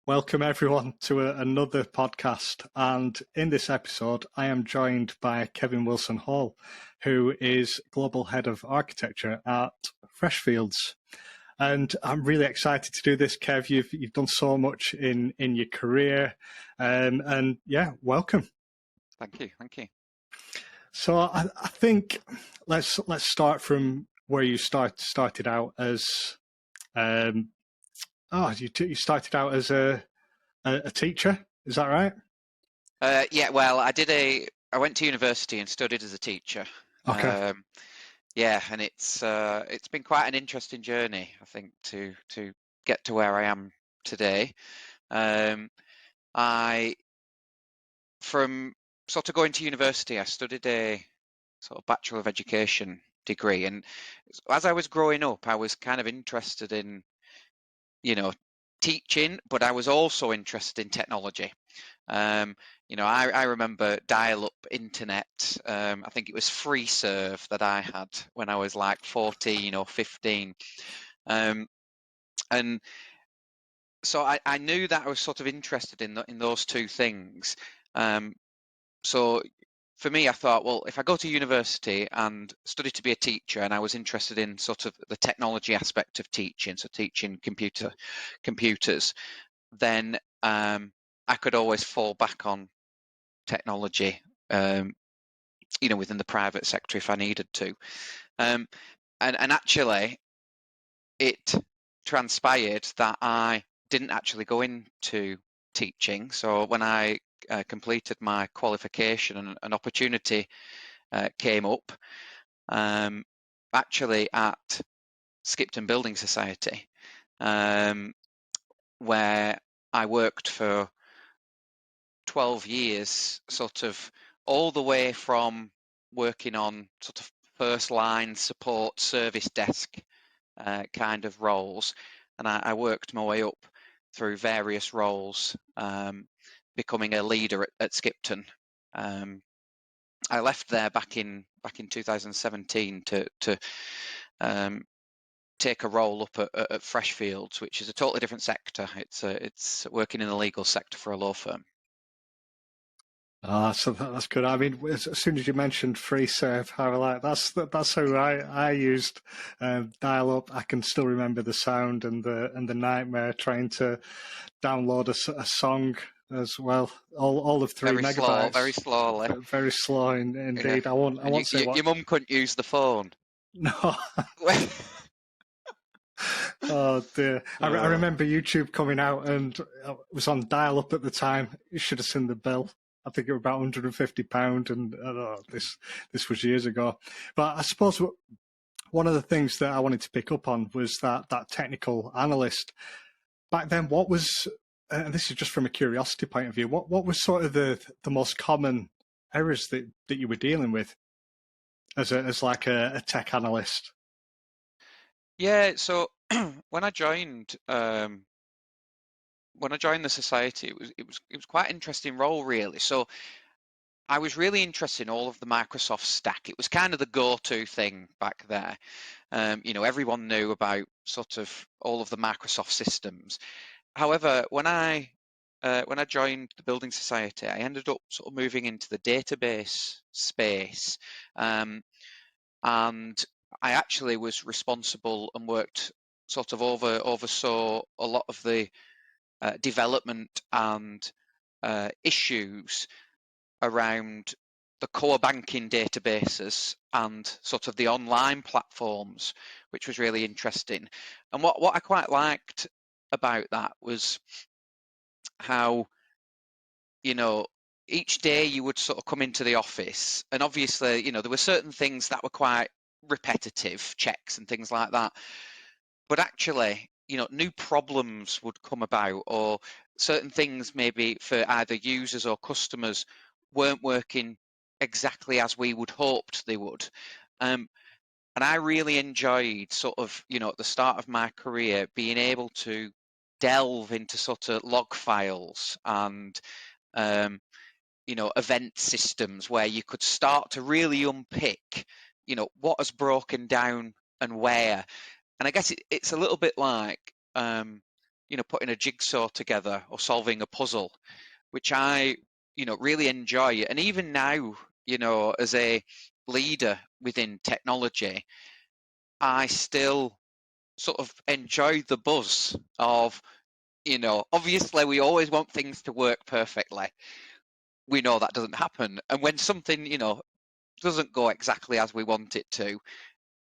Welcome everyone to another podcast. And in this episode, I am joined by Kevin Wilson Hall, who is Global Head of Architecture at Freshfields. And I'm really excited to do this, Kev. You've done so much in your career. And yeah, welcome. Thank you. So I think let's start from where you started out as you started out as a teacher, is that right? Well, I went to university and studied as a teacher. Okay. And it's been quite an interesting journey, I think, to get to where I am today. I From sort of going to university, I studied a sort of Bachelor of Education degree, and as I was growing up, I was kind of interested in, teaching, but I was also interested in technology. I remember dial-up internet. I think it was FreeServe that I had when I was like 14 or 15. And so I knew that I was sort of interested in those two things. So for me, I thought, well, if I go to university and study to be a teacher, and I was interested in sort of the technology aspect of teaching, so teaching computers, then I could always fall back on technology, within the private sector if I needed to. And actually, it transpired that I didn't actually go into teaching. So when I completed my qualification, and an opportunity came up, actually at Skipton Building Society, where I worked for 12 years, sort of all the way from working on sort of first line support service desk kind of roles. And I worked my way up through various roles, becoming a leader at Skipton. I left there back in 2017 to take a role up at Freshfields, which is a totally different sector. It's working in the legal sector for a law firm. So that's good. I mean, as soon as you mentioned FreeServe, I was like, that's who I used dial up. I can still remember the sound and the nightmare trying to download a song as well. All of 3 megabytes. Very slowly. Very slow indeed. Yeah. I won't say what. Your mum couldn't use the phone. No. Oh dear. I remember YouTube coming out, and it was on dial up at the time. You should have seen the bill. I think it was about £150, and this was years ago. But I suppose one of the things that I wanted to pick up on was that technical analyst. Back then, what was, and this is just from a curiosity point of view, what was sort of the most common errors that you were dealing with as like a tech analyst? Yeah, so when I joined the society, it was quite an interesting role, really. So I was really interested in all of the Microsoft stack. It was kind of the go-to thing back there. Everyone knew about sort of all of the Microsoft systems. However, when I joined the building society, I ended up sort of moving into the database space, and I actually was responsible and worked sort of oversaw a lot of the development and issues around the core banking databases and sort of the online platforms, which was really interesting. And what I quite liked about that was how, each day you would sort of come into the office, and obviously, there were certain things that were quite repetitive, checks and things like that. But actually, new problems would come about, or certain things maybe for either users or customers weren't working exactly as we would hoped they would. And I really enjoyed sort of, at the start of my career, being able to delve into sort of log files and, event systems where you could start to really unpick, what has broken down and where. And I guess it's a little bit like, putting a jigsaw together or solving a puzzle, which I, really enjoy. And even now, as a leader within technology, I still sort of enjoy the buzz of, obviously we always want things to work perfectly. We know that doesn't happen. And when something, doesn't go exactly as we want it to,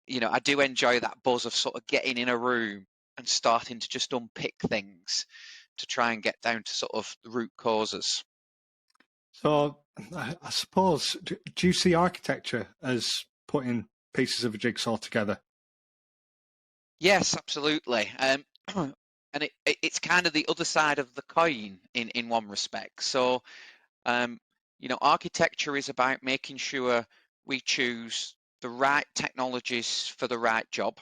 I do enjoy that buzz of sort of getting in a room and starting to just unpick things to try and get down to sort of the root causes. So I suppose, do you see architecture as putting pieces of a jigsaw together? Yes, absolutely. And it's kind of the other side of the coin in one respect. So, architecture is about making sure we choose the right technologies for the right job,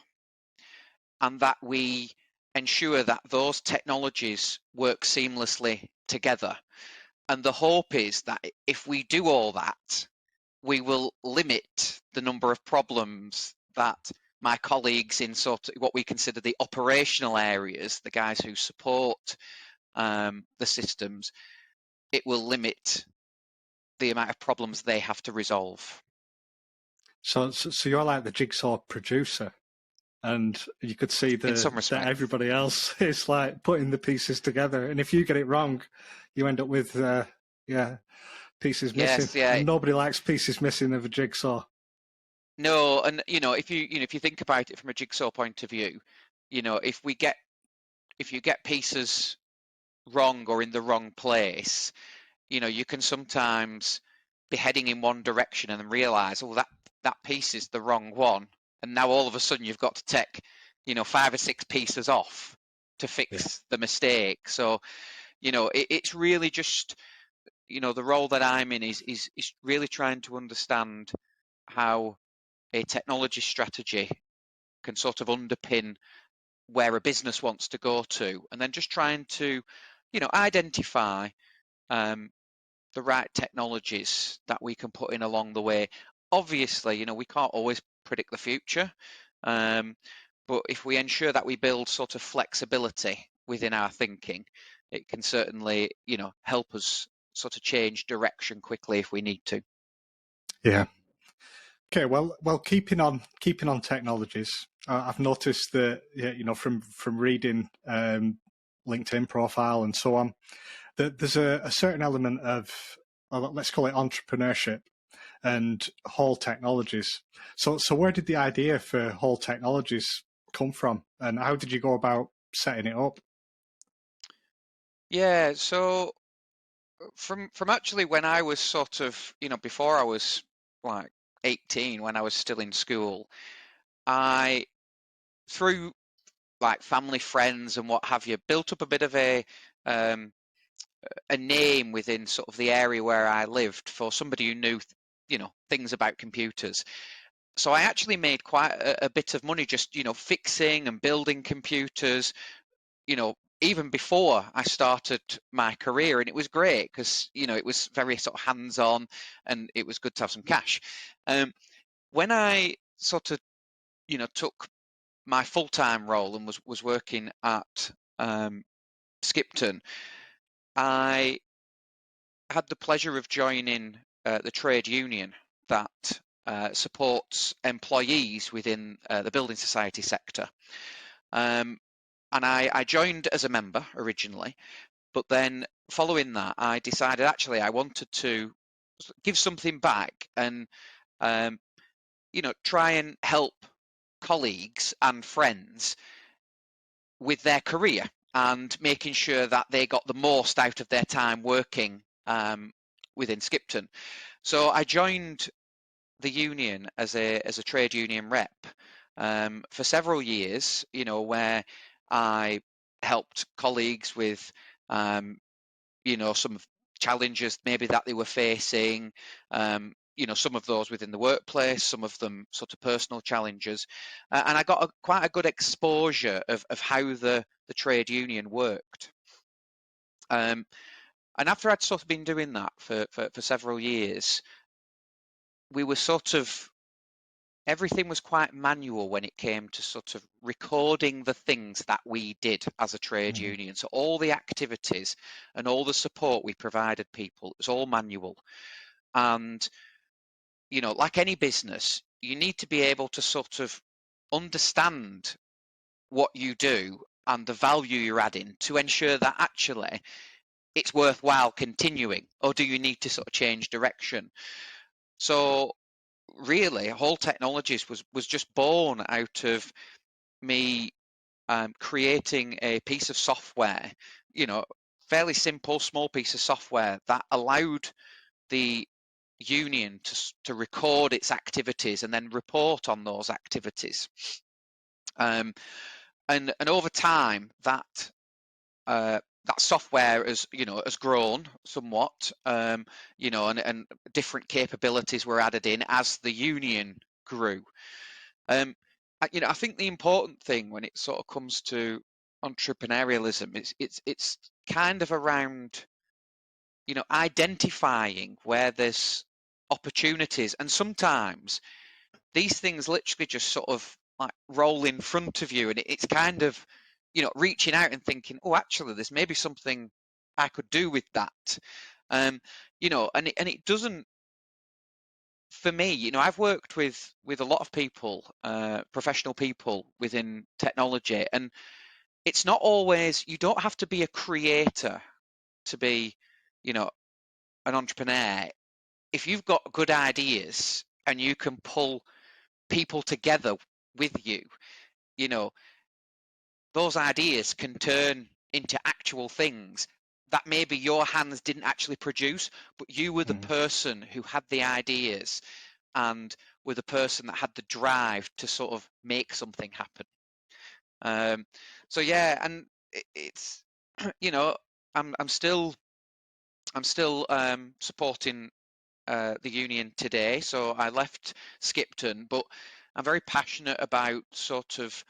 and that we ensure that those technologies work seamlessly together. And the hope is that if we do all that, we will limit the number of problems that my colleagues in sort of what we consider the operational areas, the guys who support the systems, it will limit the amount of problems they have to resolve. So you're like the jigsaw producer, and you could see In some that respects. everybody else is like putting the pieces together, and if you get it wrong, you end up with pieces missing, Yes, yeah. and nobody likes pieces missing of a jigsaw. No, and if you think about it from a jigsaw point of view, if you get pieces wrong or in the wrong place, you can sometimes be heading in one direction and then realize, oh, that piece is the wrong one. And now all of a sudden you've got to take, 5 or 6 pieces off to Yeah. fix the mistake. So, it's really just, the role that I'm in is really trying to understand how a technology strategy can sort of underpin where a business wants to go to, and then just trying to, identify the right technologies that we can put in along the way. Obviously, we can't always predict the future, but if we ensure that we build sort of flexibility within our thinking, it can certainly, help us sort of change direction quickly if we need to. Yeah. Okay. Well, keeping on technologies, I've noticed that from reading LinkedIn profile and so on, that there's a certain element of, let's call it entrepreneurship and Hall Technologies. So where did the idea for Hall Technologies come from, and how did you go about setting it up? Yeah, so from actually when I was sort of, before I was like 18, when I was still in school, I, through like family, friends, and what have you, built up a bit of um, a name within sort of the area where I lived for somebody who knew, things about computers. So I actually made quite a bit of money just, fixing and building computers, even before I started my career. And it was great because, it was very sort of hands-on and it was good to have some cash. When I sort of, took my full-time role and was working at Skipton, I had the pleasure of joining the trade union that supports employees within the building society sector. And I joined as a member originally, but then following that, I decided actually I wanted to give something back and try and help colleagues and friends with their career and making sure that they got the most out of their time working within Skipton. So I joined the union as a trade union rep for several years, where I helped colleagues with some challenges maybe that they were facing, some of those within the workplace, some of them sort of personal challenges. And I got quite a good exposure of how the trade union worked. And after I'd sort of been doing that for several years, we were sort of everything was quite manual when it came to sort of recording the things that we did as a trade union. So all the activities and all the support we provided people, it was all manual. And, you know, like any business, you need to be able to sort of understand what you do and the value you're adding to ensure that actually it's worthwhile continuing, or do you need to sort of change direction? So really, Whole Technologies was just born out of me creating a piece of software, you know, fairly simple, small piece of software that allowed the union to record its activities and then report on those activities. And over time, that software has grown somewhat, and different capabilities were added in as the union grew. I think the important thing when it sort of comes to entrepreneurialism is it's kind of around, identifying where there's opportunities, and sometimes these things literally just sort of like roll in front of you, and it's kind of, reaching out and thinking, oh, actually, there's maybe something I could do with that. And it doesn't, for me, I've worked with a lot of people, professional people within technology, and it's not always, you don't have to be a creator to be, an entrepreneur. If you've got good ideas and you can pull people together with you, those ideas can turn into actual things that maybe your hands didn't actually produce, but you were the person who had the ideas and were the person that had the drive to sort of make something happen. So yeah, and it's I'm still supporting the union today. So I left Skipton, but I'm very passionate about sort of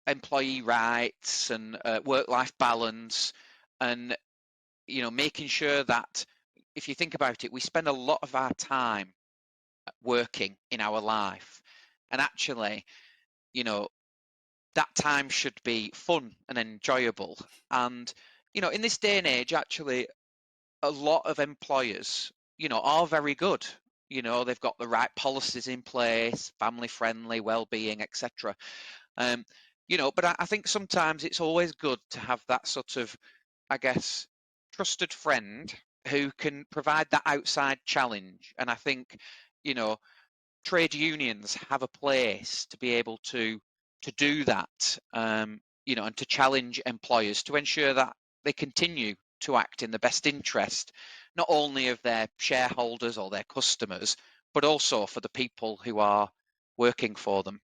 employee rights and work-life balance, and making sure that, if you think about it, we spend a lot of our time working in our life, and actually, that time should be fun and enjoyable. And in this day and age, actually, a lot of employers, are very good. They've got the right policies in place, family friendly, well-being, etc. But I think sometimes it's always good to have that sort of, I guess, trusted friend who can provide that outside challenge. And I think, trade unions have a place to be able to do that, and to challenge employers to ensure that they continue to act in the best interest, not only of their shareholders or their customers, but also for the people who are working for them.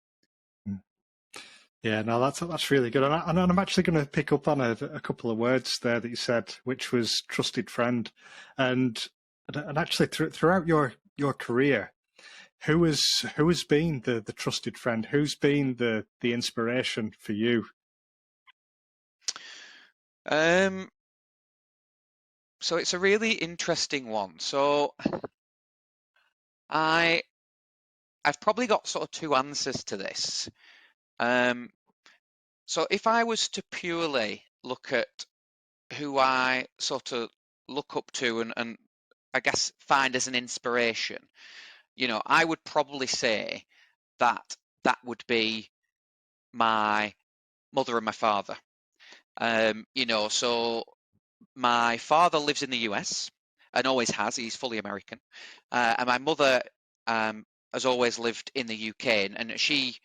Yeah, no, that's really good, and I'm actually going to pick up on a couple of words there that you said, which was trusted friend, and actually throughout your career, who has been the trusted friend? Who's been the inspiration for you? So it's a really interesting one. So I've probably got sort of two answers to this. So if I was to purely look at who I sort of look up to and I guess find as an inspiration, I would probably say that would be my mother and my father. So my father lives in the US and always has. He's fully American. And my mother has always lived in the UK, and she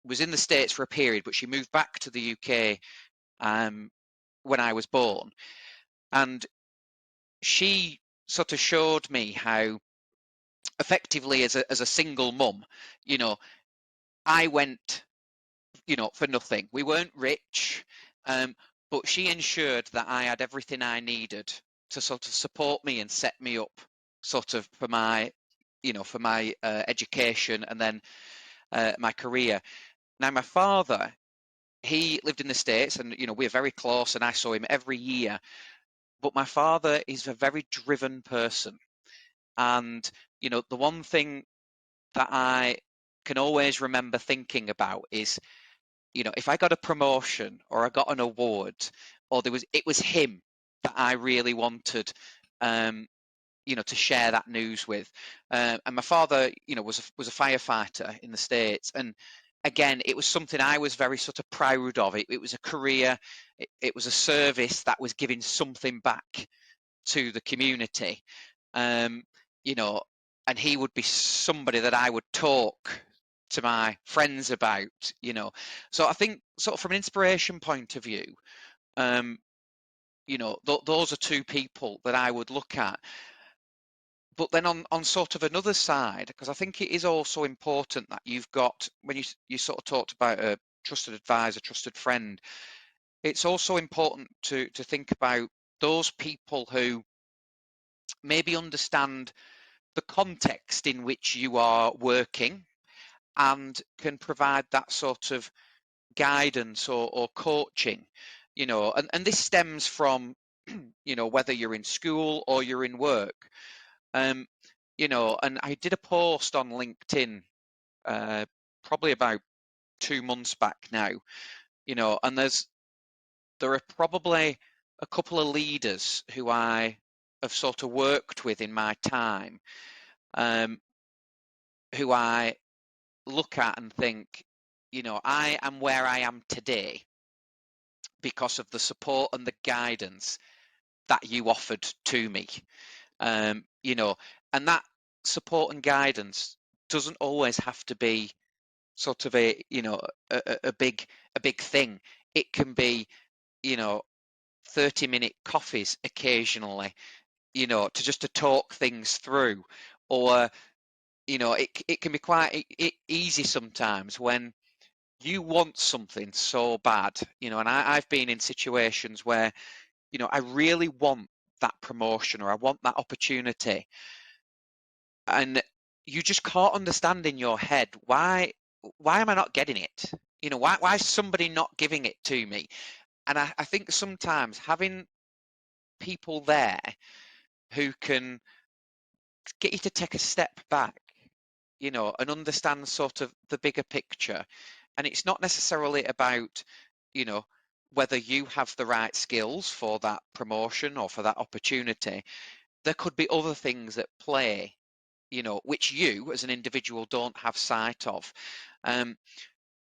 was in the States for a period, but she moved back to the UK when I was born. And she sort of showed me how effectively, as a single mum, I went, for nothing. We weren't rich, but she ensured that I had everything I needed to sort of support me and set me up sort of for my, education and then my career. Now, my father, he lived in the States, and, we're very close, and I saw him every year. But my father is a very driven person. And, you know, the one thing that I can always remember thinking about is, you know, if I got a promotion or I got an award, or it was him that I really wanted, you know, to share that news with. And my father, you know, was a firefighter in the States, and again, it was something I was very sort of proud of. It was a career, it was a service that was giving something back to the community. You know, and he would be somebody that I would talk to my friends about, you know. So I think sort of from an inspiration point of view, you know, those are two people that I would look at. But then on sort of another side, because I think it is also important that you've got, when you sort of talked about a trusted advisor, trusted friend, it's also important to think about those people who maybe understand the context in which you are working and can provide that sort of guidance or coaching, you know, and this stems from, you know, whether you're in school or you're in work. You know, and I did a post on LinkedIn probably about 2 months back now, you know, and there are probably a couple of leaders who I have sort of worked with in my time, who I look at and think, you know, I am where I am today because of the support and the guidance that you offered to me. You know, and that support and guidance doesn't always have to be sort of a, you know, a big thing. It can be, you know, 30-minute coffees occasionally, you know, to talk things through, or, you know, it can be quite easy sometimes when you want something so bad, you know, and I've been in situations where, you know, I really want that promotion or I want that opportunity, and you just can't understand in your head why am I not getting it? You know, why is somebody not giving it to me? And I think sometimes having people there who can get you to take a step back, you know, and understand sort of the bigger picture. And it's not necessarily about, you know, whether you have the right skills for that promotion or for that opportunity. There could be other things at play, you know, which you as an individual don't have sight of.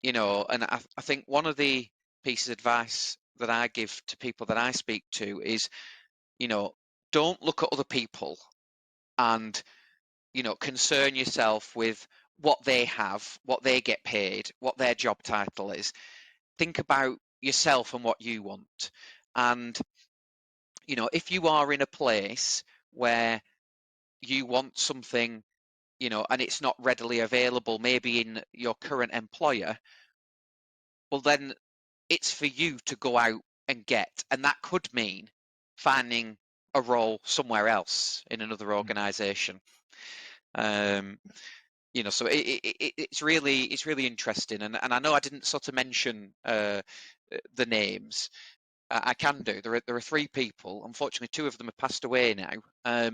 You know, and I think one of the pieces of advice that I give to people that I speak to is, you know, don't look at other people and, you know, concern yourself with what they have, what they get paid, what their job title is. Think about yourself and what you want. And, you know, if you are in a place where you want something, you know, and it's not readily available, maybe in your current employer, well, then it's for you to go out and get. And that could mean finding a role somewhere else in another organization. You know, so it's really interesting. And I know I didn't sort of mention the names. I can do. There are three people. Unfortunately, two of them have passed away now.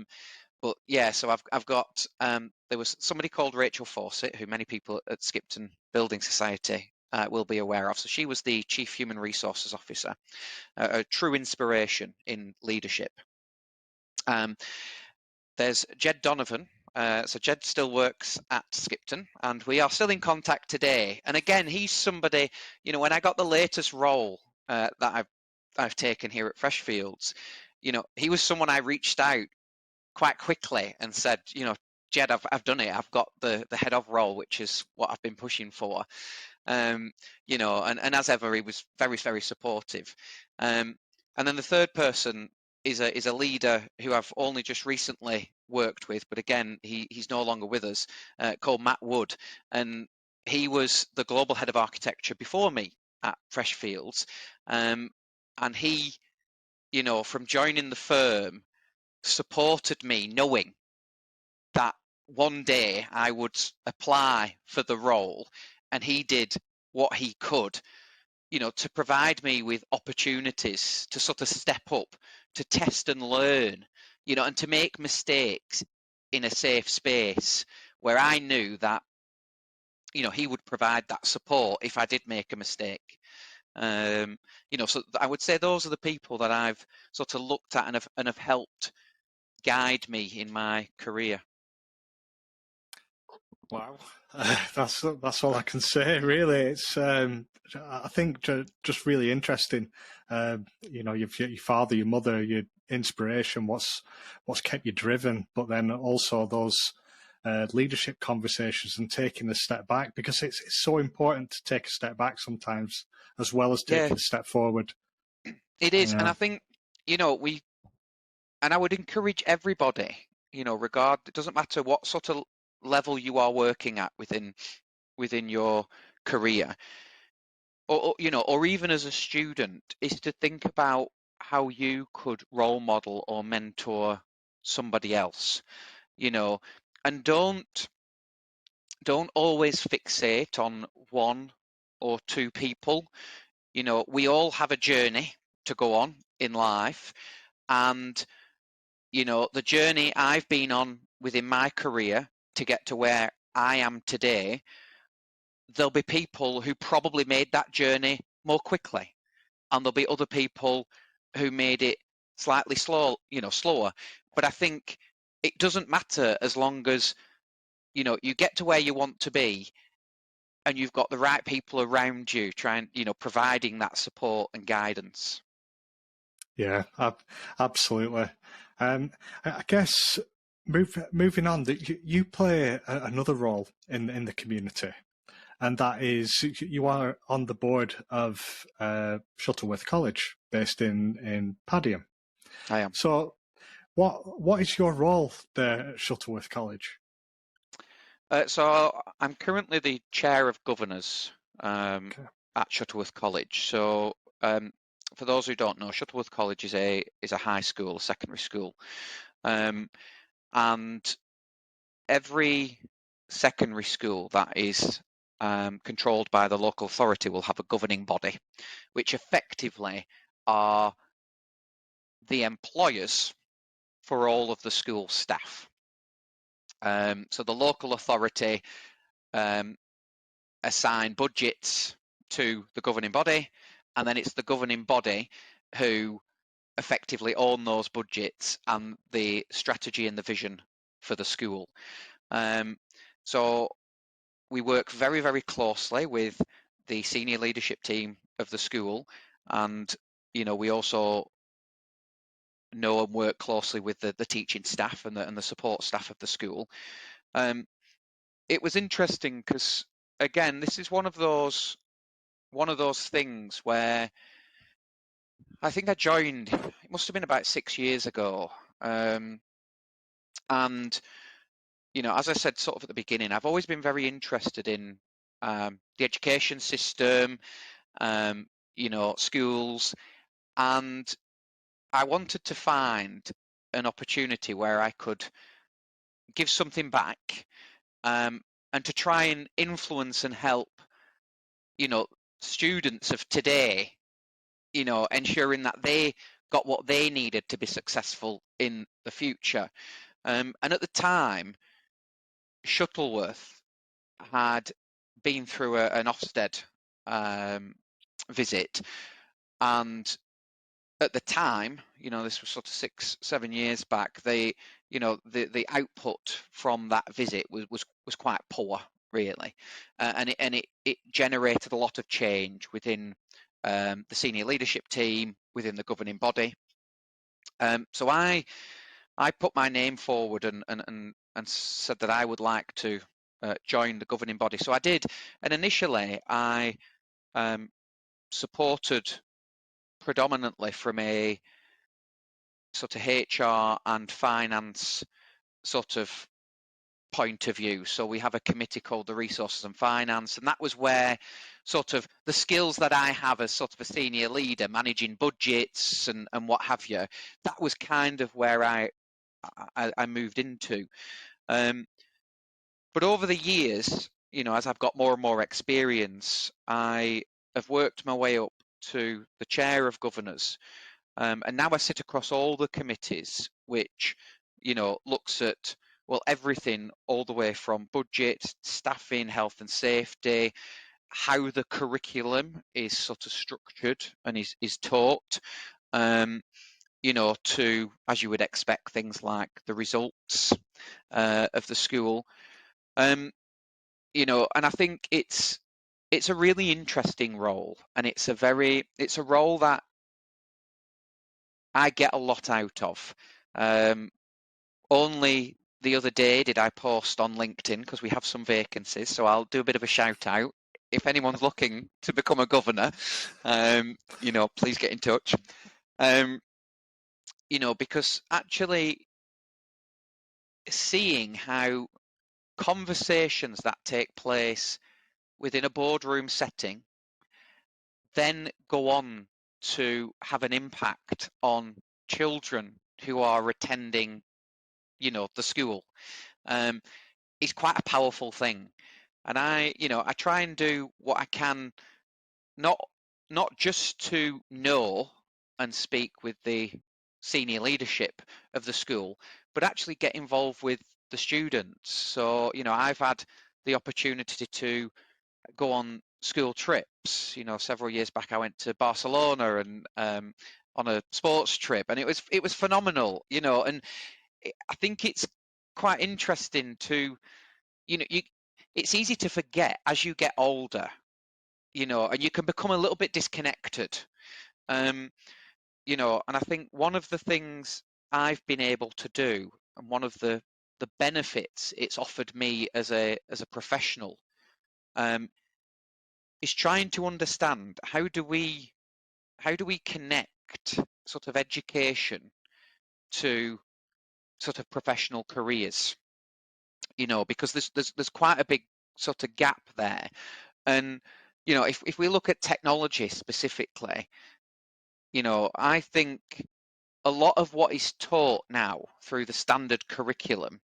But yeah, so I've got there was somebody called Rachel Fawcett, who many people at Skipton Building Society will be aware of. So she was the Chief Human Resources Officer, a true inspiration in leadership. There's Jed Donovan. So Jed still works at Skipton, and we are still in contact today. And again, he's somebody, you know, when I got the latest role that I've taken here at Freshfields, you know, he was someone I reached out quite quickly and said, you know, Jed, I've done it. I've got the head of role, which is what I've been pushing for. You know, and as ever, he was very, very supportive. And then the third person is a leader who I've only just recently worked with, but again, he's no longer with us, called Matt Wood, and he was the global head of architecture before me at Freshfields, and he, you know, from joining the firm, supported me knowing that one day I would apply for the role, and he did what he could, you know, to provide me with opportunities to sort of step up, to test and learn, you know, and to make mistakes. in a safe space where I knew that, he would provide that support if I did make a mistake. So I would say those are the people that I've sort of looked at and have helped guide me in my career. Wow, that's all I can say. Really, it's I think just really interesting. Your father, your mother, your inspiration, what's kept you driven, but then also those leadership conversations and taking a step back, because it's so important to take a step back sometimes as well as taking a step forward. It is, and I think and I would encourage everybody, it doesn't matter what sort of level you are working at within your career, or even as a student, is to think about how you could role model or mentor somebody else, and don't always fixate on one or two people. We all have a journey to go on in life, and the journey I've been on within my career to get to where I am today, there'll be people who probably made that journey more quickly, and there'll be other people who made it slightly slower. But I think it doesn't matter as long as you get to where you want to be, and you've got the right people around you providing that support and guidance. Yeah, absolutely. I guess moving on, that you play another role in the community, and that is you are on the board of Shuttleworth College, based in Padiham. I am. So, what is your role there at Shuttleworth College? So I'm currently the chair of governors Okay. at Shuttleworth College. So for those who don't know, Shuttleworth College is a high school, a secondary school, and every secondary school that is controlled by the local authority will have a governing body, which effectively are the employers for all of the school staff. So the local authority assign budgets to the governing body, and then it's the governing body who effectively own those budgets and the strategy and the vision for the school. So we work very, very closely with the senior leadership team of the school, and we also know and work closely with the teaching staff and the support staff of the school. It was interesting because, again, this is one of those things where I think I joined, it must have been about 6 years ago. And, as I said sort of at the beginning, I've always been very interested in the education system, schools, and I wanted to find an opportunity where I could give something back, and to try and influence and help, students of today, ensuring that they got what they needed to be successful in the future. And at the time, Shuttleworth had been through an Ofsted visit, and at the time, this was sort of 6-7 years back, the output from that visit was quite poor, really, and it generated a lot of change within the senior leadership team, within the governing body. So I put my name forward and said that I would like to join the governing body. So I did, and initially I supported predominantly from a sort of HR and finance sort of point of view. So we have a committee called the Resources and Finance, and that was where sort of the skills that I have as sort of a senior leader, managing budgets and what have you, that was kind of where I moved into. But over the years, as I've got more and more experience, I have worked my way up to the chair of governors. And now I sit across all the committees, which, looks at well, everything all the way from budget, staffing, health and safety, how the curriculum is sort of structured and is taught, to, as you would expect, things like the results of the school. And I think it's a really interesting role, and it's a role that I get a lot out of. Only the other day did I post on LinkedIn, because we have some vacancies, so I'll do a bit of a shout out. If anyone's looking to become a governor, please get in touch. Because actually seeing how conversations that take place within a boardroom setting then go on to have an impact on children who are attending, the school, is quite a powerful thing. And I try and do what I can, not just to know and speak with the senior leadership of the school, but actually get involved with the students. So, I've had the opportunity to go on school trips. Several years back I went to Barcelona and on a sports trip, and it was phenomenal. And I think it's quite interesting to, it's easy to forget as you get older, and you can become a little bit disconnected. And I think one of the things I've been able to do, and one of the benefits it's offered me as a professional, is trying to understand how do we connect sort of education to sort of professional careers, because there's quite a big sort of gap there. And if we look at technology specifically, I think a lot of what is taught now through the standard curriculum,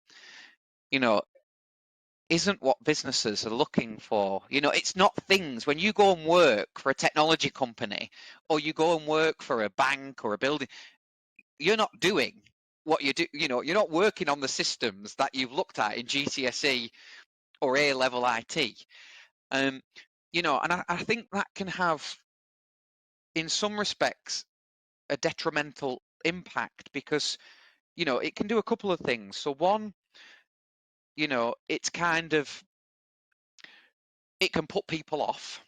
isn't what businesses are looking for. It's not things when you go and work for a technology company, or you go and work for a bank or a building, you're not doing what you do. You're not working on the systems that you've looked at in GCSE or A-level IT. And I think that can have, in some respects, a detrimental impact, because it can do a couple of things. So one, it's kind of, it can put people off.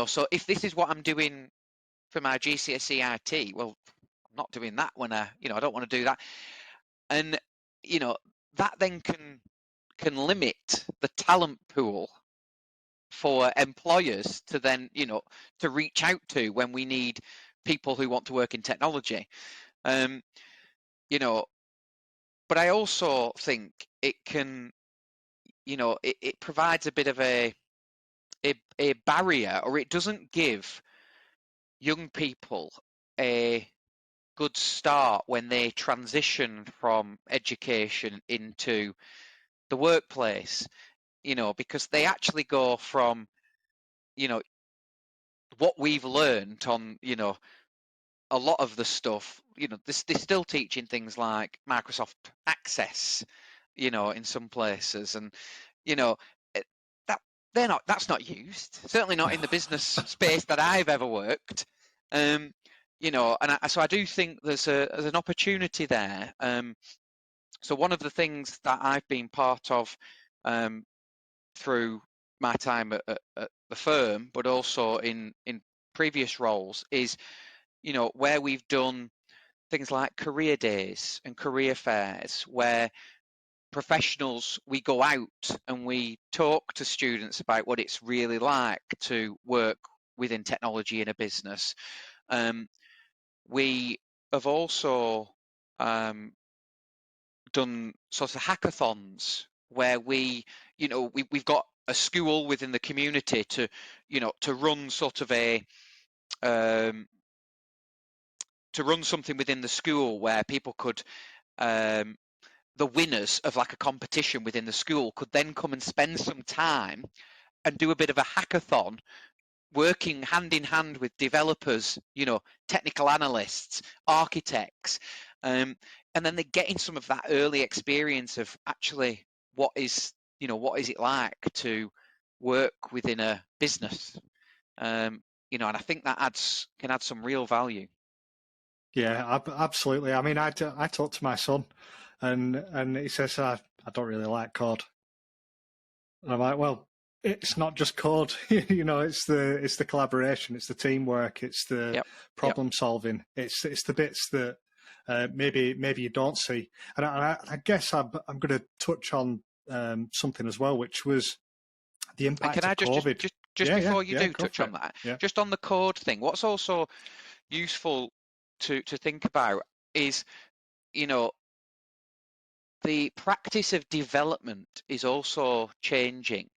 So if this is what I'm doing for my GCSE IT, well, I'm not doing that when I don't want to do that. And that then can limit the talent pool for employers to then to reach out to when we need people who want to work in technology. But I also think it can, it provides a bit of a barrier, or it doesn't give young people a good start when they transition from education into the workplace, because they actually go from, what we've learned on, a lot of the stuff, they're still teaching things like Microsoft Access, in some places, and, that that's not used, certainly not in the business space that I've ever worked. And so I do think there's an opportunity there. So one of the things that I've been part of through my time at the firm, but also in previous roles, is where we've done things like career days and career fairs, where professionals, we go out and we talk to students about what it's really like to work within technology in a business. We have also done sort of hackathons where we've got a school within the community to run sort of a to run something within the school where people could, the winners of like a competition within the school could then come and spend some time and do a bit of a hackathon, working hand in hand with developers, technical analysts, architects, and then they're getting some of that early experience of actually what is it like to work within a business, and I think that can add some real value. Yeah, absolutely. I mean, I talk to my son, and he says I don't really like code. And I'm like, well, it's not just code, it's the collaboration, it's the teamwork, it's the Yep. Yep. problem solving, it's the bits that maybe you don't see. And I guess I'm going to touch on something as well, which was the And can impact I of just COVID. just before you Yeah, do go touch for on it. that, Yeah. just on the code thing, what's also useful to think about is, you know, the practice of development is also changing.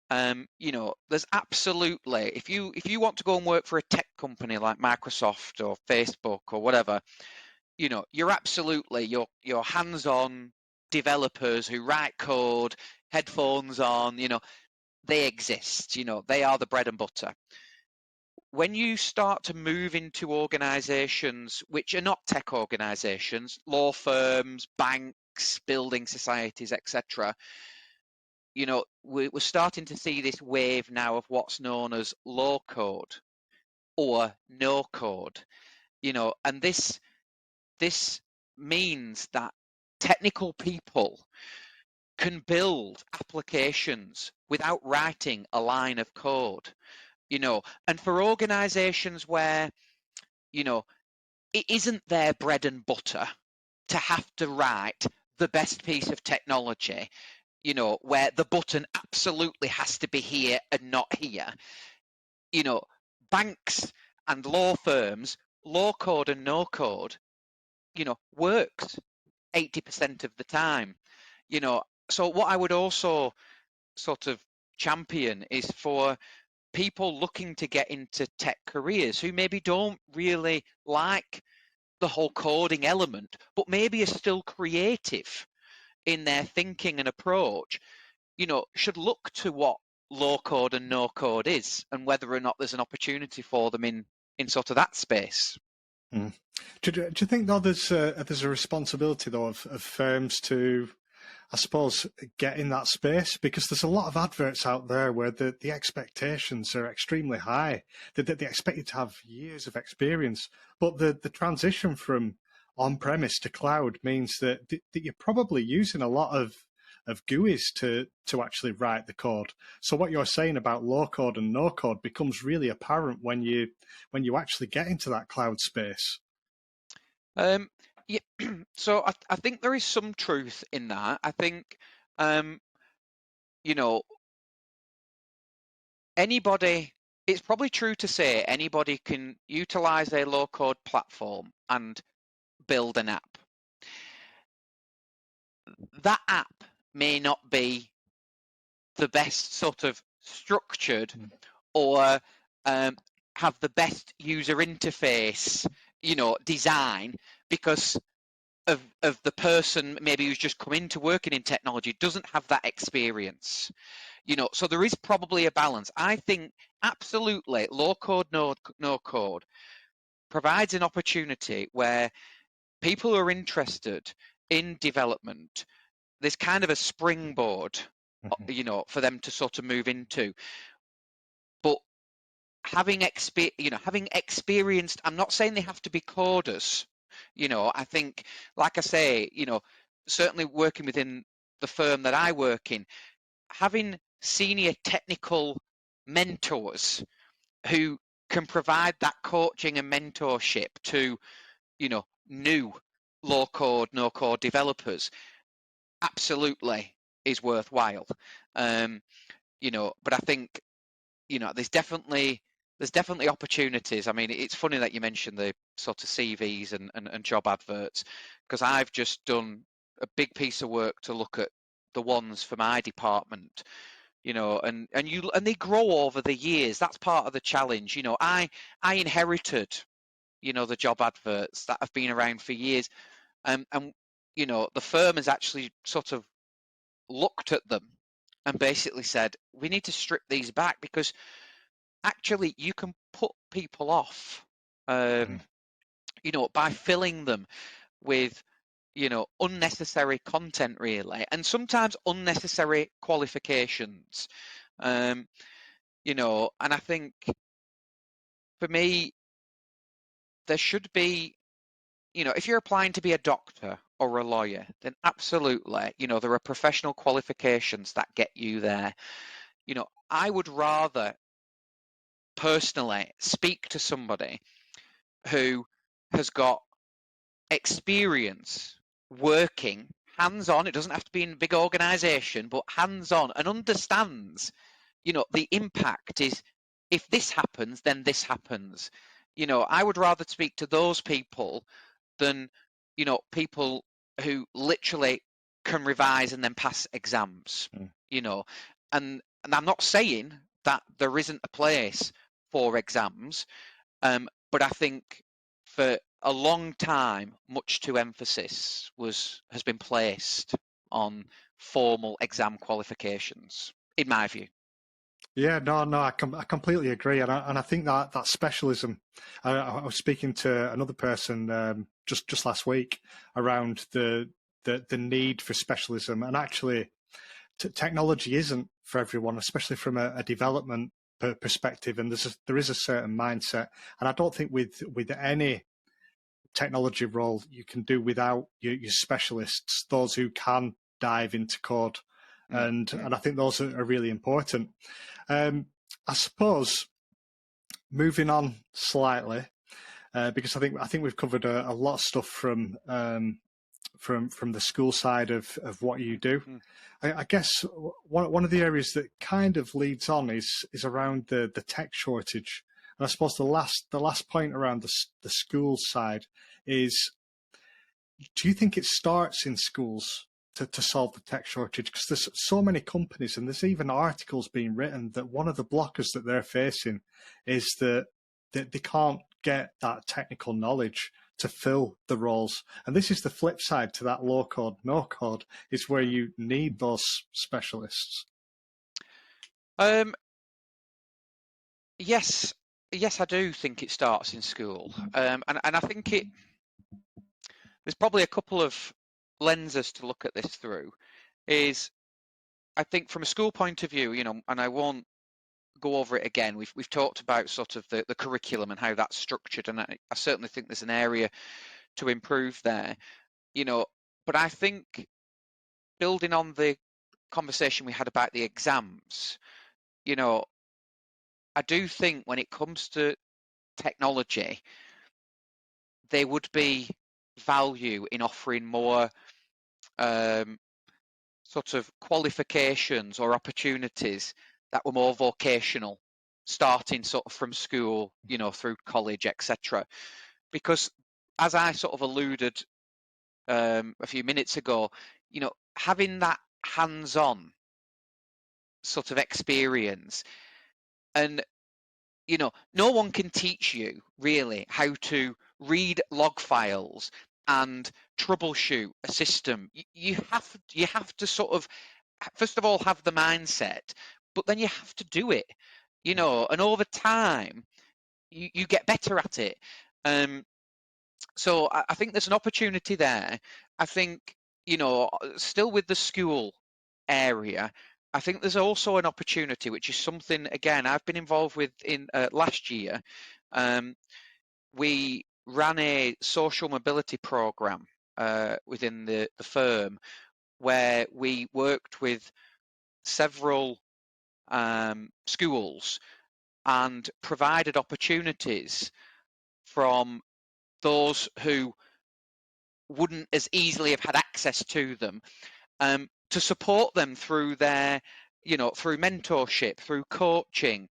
There's absolutely, if you want to go and work for a tech company like Microsoft or Facebook or whatever, you're absolutely your hands-on developers who write code, headphones on, they exist, they are the bread and butter. When you start to move into organizations which are not tech organizations, law firms, banks, building societies, etc., we're starting to see this wave now of what's known as low code or no code, and this means that technical people can build applications without writing a line of code, and for organizations where, it isn't their bread and butter to have to write the best piece of technology, where the button absolutely has to be here and not here, you know, banks and law firms, low code and no code, works 80% of the time, So what I would also sort of champion is for people looking to get into tech careers who maybe don't really like the whole coding element, but maybe are still creative in their thinking and approach, should look to what low code and no code is and whether or not there's an opportunity for them in sort of that space. Mm. Do you think though there's a responsibility though of firms to, I suppose, get in that space, because there's a lot of adverts out there where the expectations are extremely high. They expect you to have years of experience, but the transition from on-premise to cloud means that you're probably using a lot of GUIs to actually write the code. So what you're saying about low code and no code becomes really apparent when you actually get into that cloud space. Um, yeah, so I think there is some truth in that. I think, you know, anybody, it's probably true to say anybody can utilize a low code platform and build an app. That app may not be the best sort of structured or have the best user interface, design, because of the person maybe who's just come into working in technology doesn't have that experience. So there is probably a balance. I think absolutely low code, no code provides an opportunity where people who are interested in development, there's kind of a springboard, for them to sort of move into. But having experienced, I'm not saying they have to be coders. I think, like I say, certainly working within the firm that I work in, having senior technical mentors who can provide that coaching and mentorship to, new low code, no code developers absolutely is worthwhile. But I think, there's definitely opportunities. I mean, it's funny that you mentioned the sort of CVs and job adverts, because I've just done a big piece of work to look at the ones for my department, and they grow over the years. That's part of the challenge. I inherited, the job adverts that have been around for years, and the firm has actually sort of looked at them and basically said, we need to strip these back, because actually you can put people off, by filling them with, unnecessary content really, and sometimes unnecessary qualifications. And I think for me, there should be, if you're applying to be a doctor or a lawyer, then absolutely, there are professional qualifications that get you there. I would rather personally speak to somebody who has got experience working hands on. It doesn't have to be in a big organization, but hands on, and understands, the impact is, if this happens, then this happens. I would rather speak to those people than, people who literally can revise and then pass exams. And I'm not saying that there isn't a place for exams, but I think for a long time, much too emphasis has been placed on formal exam qualifications, in my view. Yeah, no, I completely agree, and I think that specialism. I was speaking to another person just last week around the need for specialism, and actually, technology isn't for everyone, especially from a development perspective. And there is a certain mindset, and I don't think with any technology role you can do without your specialists, those who can dive into code, and I think those are really important. I suppose moving on slightly, because I think we've covered a lot of stuff from the school side of what you do. I guess one of the areas that kind of leads on is around the tech shortage. And I suppose the last point around the school side is, do you think it starts in schools to solve the tech shortage? Because there's so many companies, and there's even articles being written that one of the blockers that they're facing is that they can't get that technical knowledge to fill the roles. And this is the flip side to that low code, no code, is where you need those specialists. Yes, I do think it starts in school, and I think there's probably a couple of lenses to look at this through. Is, I think from a school point of view, and I won't go over it again. We've talked about sort of the curriculum and how that's structured, and I certainly think there's an area to improve there. But I think, building on the conversation we had about the exams, I do think when it comes to technology, there would be value in offering more sort of qualifications or opportunities that were more vocational, starting sort of from school, through college, etc. Because, as I sort of alluded a few minutes ago, having that hands-on sort of experience, and no one can teach you really how to read log files and troubleshoot a system. You have to sort of, first of all, have the mindset, but then you have to do it, and over time you get better at it. So I think there's an opportunity there. I think, still with the school area, I think there's also an opportunity, which is something, again, I've been involved with in last year. We ran a social mobility program within the firm, where we worked with several schools and provided opportunities from those who wouldn't as easily have had access to them, to support them through their, through mentorship, through coaching,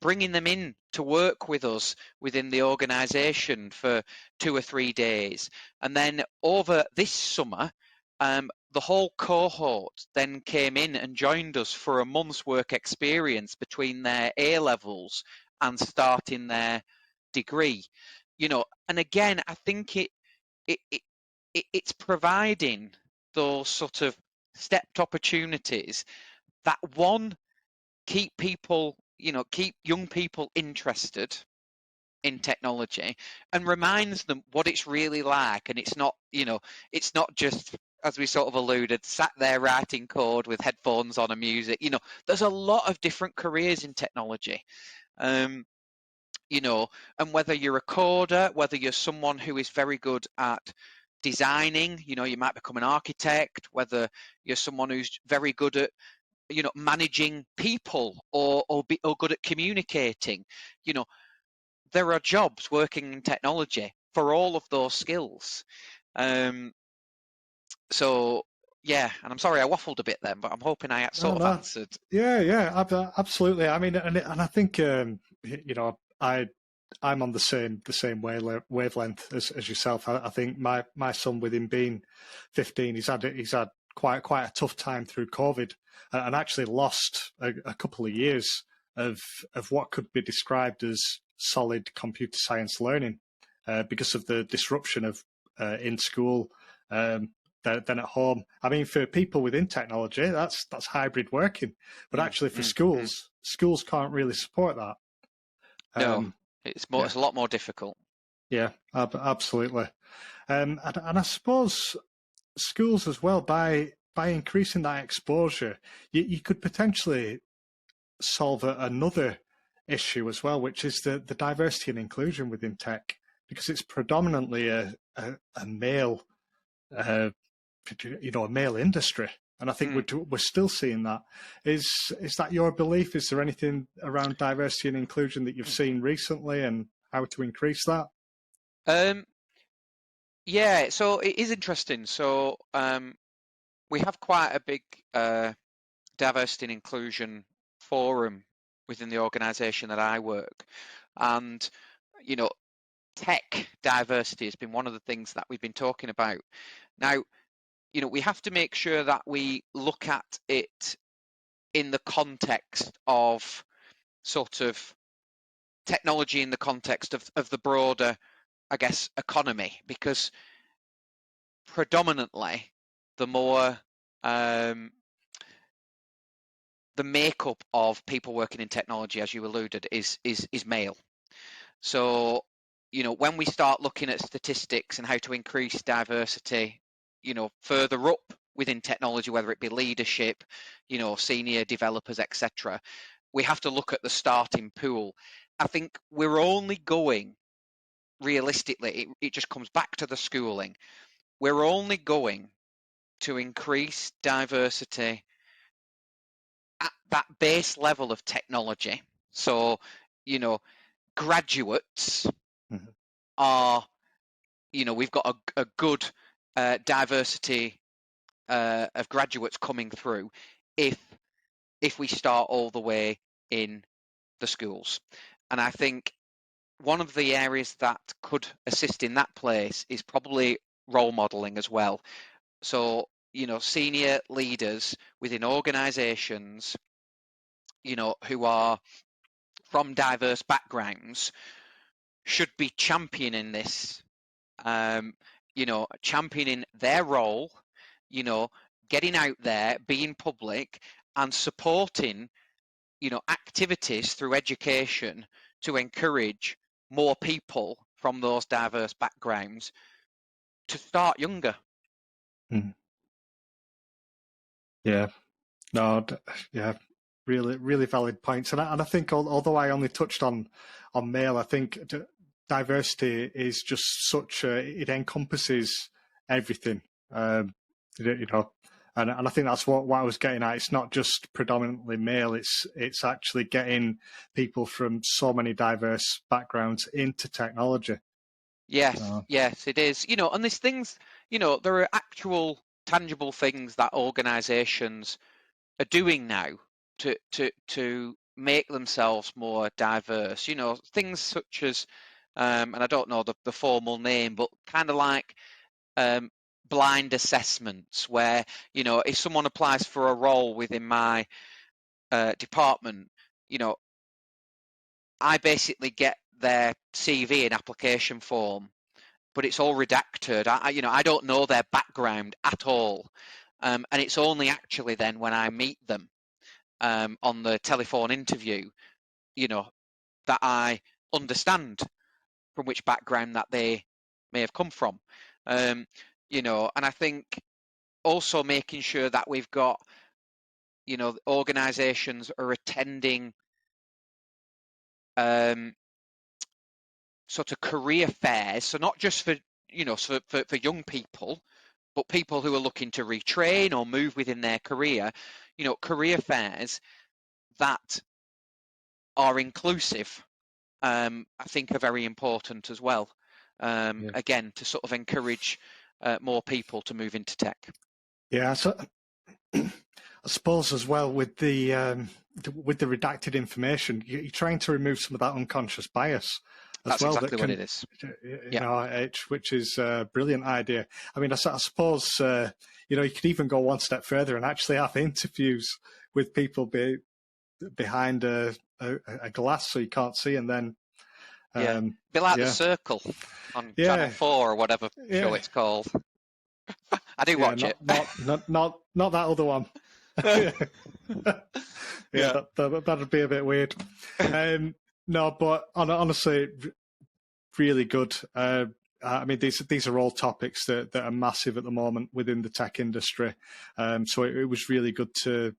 bringing them in to work with us within the organisation for 2 or 3 days. And then over this summer, the whole cohort then came in and joined us for a month's work experience between their A levels and starting their degree. And again, I think it's providing those sort of stepped opportunities that, one, keep young people interested, in technology and reminds them what it's really like. And it's not, it's not just, as we sort of alluded, sat there writing code with headphones on and music. There's a lot of different careers in technology. And whether you're a coder, whether you're someone who is very good at designing, you might become an architect, whether you're someone who's very good at, managing people or good at communicating, there are jobs working in technology for all of those skills. So yeah, and I'm sorry I waffled a bit then, but I'm hoping I sort of answered. Yeah, absolutely. I mean, and I think I'm on the same wavelength as yourself. I think my son, with him being 15, he's had quite a tough time through COVID, and actually lost a couple of years of what could be described as solid computer science learning because of the disruption of in school. Than at home. I mean, for people within technology, that's hybrid working, but actually for schools can't really support that. No, it's a lot more difficult. Yeah, absolutely. And I suppose schools as well, by increasing that exposure, you could potentially solve another issue as well, which is the diversity and inclusion within tech, because it's predominantly a male a male industry, and I think we're still seeing that. Is that your belief? Is there anything around diversity and inclusion that you've seen recently, and how to increase that? Yeah, so it is interesting. So we have quite a big diversity and inclusion forum within the organisation that I work, and tech diversity has been one of the things that we've been talking about. Now, we have to make sure that we look at it in the context of sort of technology, in the context of the broader, I guess, economy, because predominantly the more the makeup of people working in technology, as you alluded, is male. So, when we start looking at statistics and how to increase diversity, further up within technology, whether it be leadership, senior developers, etc., we have to look at the starting pool. I think we're only going, realistically, it just comes back to the schooling. We're only going to increase diversity at that base level of technology. So, graduates are, we've got a good diversity of graduates coming through if we start all the way in the schools. And I think one of the areas that could assist in that place is probably role modeling as well. So, senior leaders within organizations, who are from diverse backgrounds should be championing this, championing their role, getting out there, being public, and supporting, activities through education to encourage more people from those diverse backgrounds to start younger. Yeah, no, yeah, really valid points. And I think although I only touched on male, I think diversity is just it encompasses everything. And I think that's what I was getting at. It's not just predominantly male. It's actually getting people from so many diverse backgrounds into technology. Yes, yes, it is. And there's things, there are actual tangible things that organizations are doing now to make themselves more diverse. Things such as, and I don't know the formal name, but kind of like blind assessments, where if someone applies for a role within my department, I basically get their CV and application form, but it's all redacted. I don't know their background at all, and it's only actually then when I meet them on the telephone interview, that I understand from which background that they may have come from. You know, and I think also making sure that we've got, you know, organisations are attending sort of career fairs, so not just for, you know, for young people, but people who are looking to retrain or move within their career, you know, career fairs that are inclusive, I think are very important as well. Again, to sort of encourage more people to move into tech. Yeah, so I suppose as well with the redacted information, you're trying to remove some of that unconscious bias as That's well. Exactly what it is. In our age, which is a brilliant idea. I mean, I suppose you know, you could even go one step further and actually have interviews with people behind a glass so you can't see, and then be like The Circle on Channel 4 or whatever show it's called. I do watch it. Not that other one. That'd be a bit weird. No, but honestly, really good. I mean, these are all topics that are massive at the moment within the tech industry. So it was really good to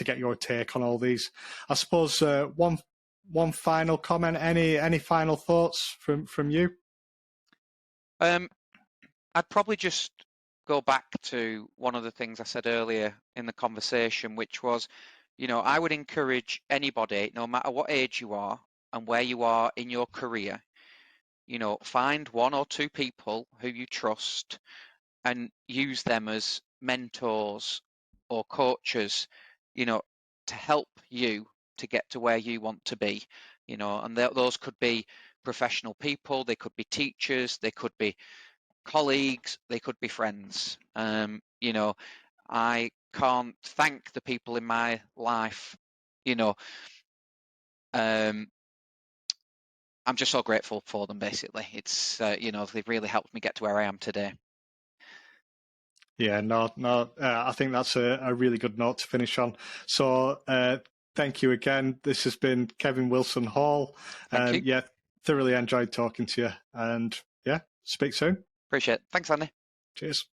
get your take on all these. I suppose one final comment. Any final thoughts from you? I'd probably just go back to one of the things I said earlier in the conversation, which was, you know, I would encourage anybody, no matter what age you are and where you are in your career, you know, find one or two people who you trust and use them as mentors or coaches, you know, to help you to get to where you want to be, you know, and those could be professional people, they could be teachers, they could be colleagues, they could be friends. You know, I can't thank the people in my life, you know, I'm just so grateful for them, basically. It's, you know, they've really helped me get to where I am today. Yeah, no. I think that's a really good note to finish on. So thank you again. This has been Kevin Wilson Hall. Thank you. Yeah, thoroughly enjoyed talking to you. And yeah, speak soon. Appreciate it. Thanks, Andy. Cheers.